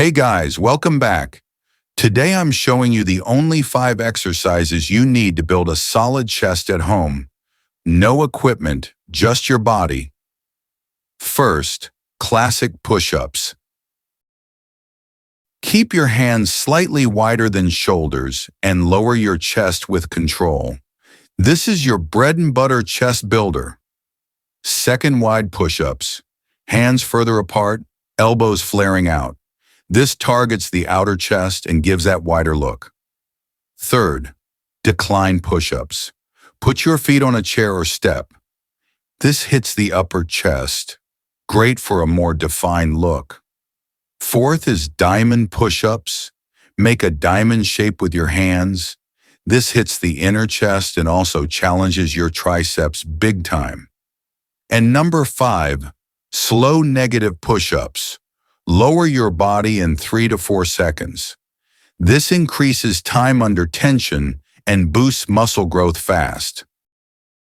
Hey guys, welcome back. Today I'm showing you the only 5 exercises you need to build a solid chest at home. No equipment, just your body. First, classic push-ups. Keep your hands slightly wider than shoulders and lower your chest with control. This is your bread and butter chest builder. Second, wide push-ups. Hands further apart, elbows flaring out. This targets the outer chest and gives that wider look. Third, decline push-ups. Put your feet on a chair or step. This hits the upper chest. Great for a more defined look. Fourth is diamond push-ups. Make a diamond shape with your hands. This hits the inner chest and also challenges your triceps big time. And number 5, slow negative push-ups. Lower your body in 3 to 4 seconds. This increases time under tension and boosts muscle growth fast.